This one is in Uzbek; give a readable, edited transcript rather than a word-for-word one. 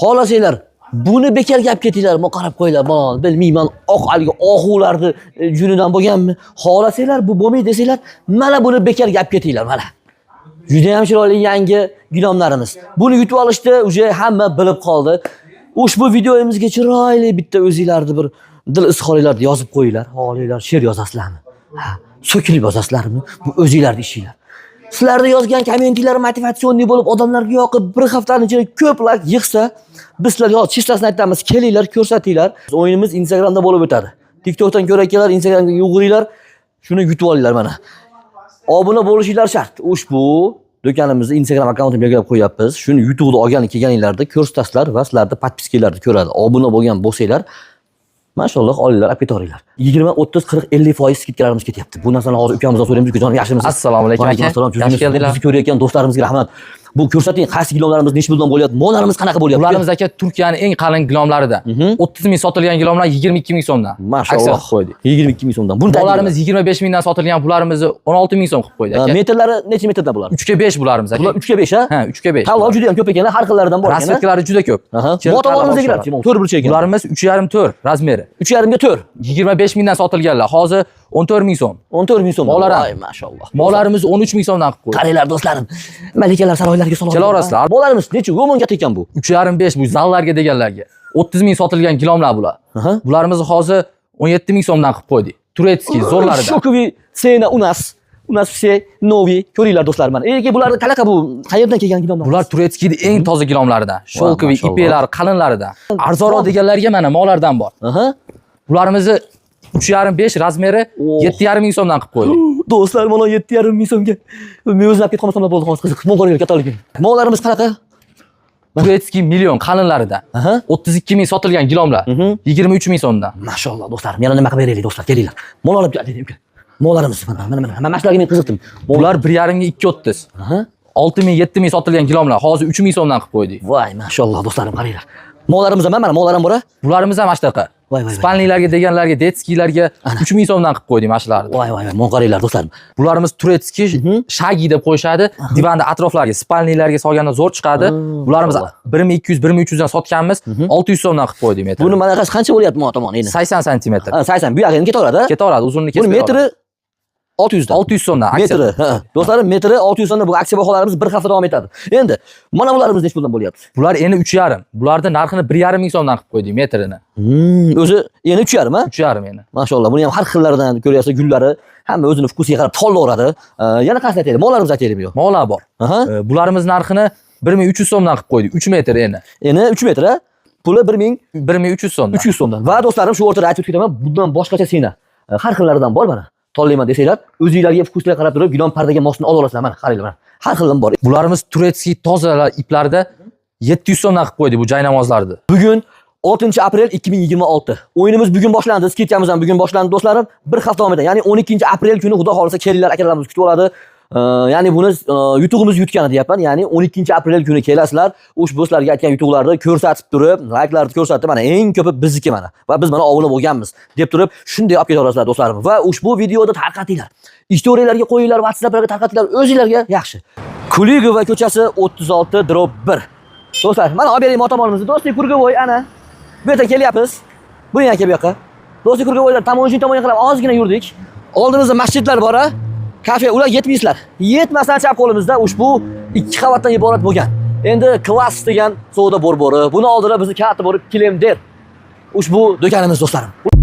Xohlasanglar, buni bekor gap ketinglar, men qarab qo'yinglar, men bilmayman, oq algi oxularni junidan bo'lganmi? Xohlasanglar, bu bo'lmaydi desanglar, mana buni bekor gap ketinglar, mana. Juda ham chiroyli yangi gilamlarimiz. Buni yutib olishdi, uje hamma bilib qoldi. Ushbu videomizga chiroyli bitta o'zingizlarni bir dil izhoringlarni yozib qo'yinglar. Xohlanglar she'r yozasizlarmi? Ha, so'kilib yozasizlarmi? Bu o'zingizlarning ishinglar. Sizlarda yozgan kommentlar motivatsionniy bo'lib, odamlarga yoqib, bir haftaning ichida ko'p like yig'sa, biz sizlarga chistasini aytamiz, kelinglar, ko'rsatinglar. O'yinimiz Instagramda bo'lib o'tadi. TikTokdan ko'raklar, Instagramga yuguringlar, shuni yutib olinglar mana. Obuna bo'lishinglar shart. Ushbu do'konimizni Instagram akkauntini belgilab qo'yapmiz. Shuni YouTube'da olgan kelganinglarda ko'rsatasizlar va sizlarni podpiskalarni ko'radi. Obuna bo'lgan bo'lsanglar, mashalloh olinglar, olib ketaveringlar. 20, 30, 40, 50% skidkalarimiz ketyapti. Bu narsani hozir ukamizdan so'raymiz, ukajon yaxshimisiz? Assalomu alaykum aka. Yaxshi keldinglar. Bizni ko'rayotgan do'stlarimizga rahmat. Bu ko'rsating, qaysi gilomlarimiz necha puldan bo'lyapti? Mollarimiz qanaqa bo'lyapti? Bularimiz aka Turkiyaning eng qalin gilomlaridan. 30 ming sotilgan gilomlar 22 ming so'mdan. Mashalloh qo'ydik. 22 ming so'mdan. Buni bularimiz 25 mingdan sotilgan, bularimizni 16 ming so'm qilib qo'ydik aka. Metrlari necha metrdan bular? 3 ga 5 bularimiz aka. Bular 3 ga 5 ha? Ha, 3 ga 5. Tanlov juda ham ko'p ekan, har xillaridan bor ekan. Rasmetkalari juda ko'p. Motovolimizdagilar, 4 burchak ekan. Bularimiz 3,5 4 razmeri. 3,5 ga 4. 25 mingdan sotilganlar. Hozir 14 ming so'm. 14 ming so'm. Mollarim, mashalloh. Mollarimiz 13 ming so'mdan qilib qo'ydik. Qaranglar do'stlarim. Malikalar saroylariga solib. Kelaverasizlar. Mollarimiz necha go'mon gap ekan bu? 3,5 5 bu zallarga deganlarga. 30 ming sotilgan gilomlar bular. Bularimizni hozir 17 ming so'mdan qilib qo'ydik. Turetskiy zo'rlaridan. Shokoviy cena u nas все новый. Ko'ringlar do'stlar mana. Ega bularni qanaqa bu? Qayerdan kelgan gilomlar? Bular Turetskiyning eng toza gilomlaridan. Sholkoviy ipeklari, qalinlaridan. Arzonroq deganlarga mana mollardan bor. Bularimizni 3,5 5 razmeri 7,5 ming so'mdan qilib qo'ydik. Do'stlar, mana 7,5 ming so'mga. Men o'zlab ketib qolmasam bo'ldi, hozir qiziq. Mo'g'orlar kataligi. Mollarimiz qanaqa? Turetskiy million qalinlaridan. 32 ming sotilgan gilomlar 23 ming so'mdan. Mashalloh do'stlarim, yana nima qilib beraylik do'stlar, kelinglar. Mol olib keling uka. Mollarimiz mana. Mana shularga men qiziqdim. Bular 1,5 ga 2,30. 6 ming 7 ming sotilgan gilomlar hozir 3 ming so'mdan qilib qo'ydik. Voy, mashalloh do'stlarim, qaranglar. Mollarimiz ham mana mollarim bor-a? Bularimiz ham ashtaqa. Spalnilarga deganlarga, detskiylarga 3 ming so'mdan qilib qo'ydik mana shularni. Voy, mon qaranglar do'stlarim. Bularimiz Turetskiy shagi deb qo'yishadi. Divanda atroflariga, spalnilarga solganda zo'r chiqadi. Bularimiz 1200, 1300 dan sotganmiz, 600 so'mdan qilib qo'ydik metr. Buni manaqasi qancha bo'lyapti mo tomon endi? 80 sm. 80. Bu yog'iga ketaveradi? Ketaveradi, uzunligi kesib. Buni metri 600 dan. 600 so'mdan. Metri. Do'stlarim, metri 600 so'mdan. Bu aksiya baholarimiz bir hafta davom etadi. Endi mana bularimiz necha puldan bo'lyapti? Bular endi 3,5. Bularning narxini 1,5 ming so'mdan qilib qo'ydik metrini. O'zi endi 3,5 ha? 3,5 endi. Mashalloh, buni ham har xillaridan ko'ryapsiz, gullari, hamma o'zini fukusiga qarab tanlayveradi. Yana qaysi aytaylik? Mollarimiz aytaylikmi yo'q? Mollar bor. Bularimiz narxini 1300 so'mdan qilib qo'ydik. 3 metr endi. Endi 3 metr ha? Puli 1300 so'mdan. 300 so'mdan. Va do'stlarim, shu o'rtada aytib ketaman, bundan boshqacha sena har xillaridan bor mana. Tanlayman desanglar, o'zingizlarga fukusga qarab turib, gilom pardaga mosini olib olasizlar mana, qaranglar mana. Har xildan bor. Bularimiz Turetskiy toza iplarida 700 so'mdan qilib qo'ydik bu jaynamozlarni. Bugun 6 aprel 2026. O'yinimiz bugun boshlandi, skidkamiz ham bugun boshlandi do'stlarim. Bir hafta davom etadi. Ya'ni 12 aprel kuni xudo xolisa kelinglar, akalarimiz kutib oladi. Ya'ni buni YouTube'imiz yutgani deyapman. Ya'ni 12 aprel kuni kelasizlar. Ushbu sizlarga aytgan YouTube'larni ko'rsatib turib, like'larni ko'rsatib, mana eng ko'pi bizniki mana. Va biz mana obuna bo'lganmiz deb turib, shunday olib ketaverasizlar do'stlarim. Va ushbu videoni tarqatinglar. Storylarga qo'yinglar, WhatsApplarga tarqatinglar, o'zingizlarga yaxshi. Kuligova ko'chasi 36/1. Do'stlar, mana olib bering motomonimizni. Do'stlik Kurgovoy ana. Bu yerdan kelyapmiz. Buning aka bu yoqqa. Do'stlik Kurgovoylar tomonidan qarab ozgina yurdik. Oldimizda masjidlar bor a. Kafe, ular yetmaysizlar. Yetmasdan chap qo'limizda ushbu 2 qavatdan iborat bo'lgan. Endi klass degan savdo bor-bori. Buni oldida bizni katta borib Kilemder. Ushbu do'konimiz do'stlarim.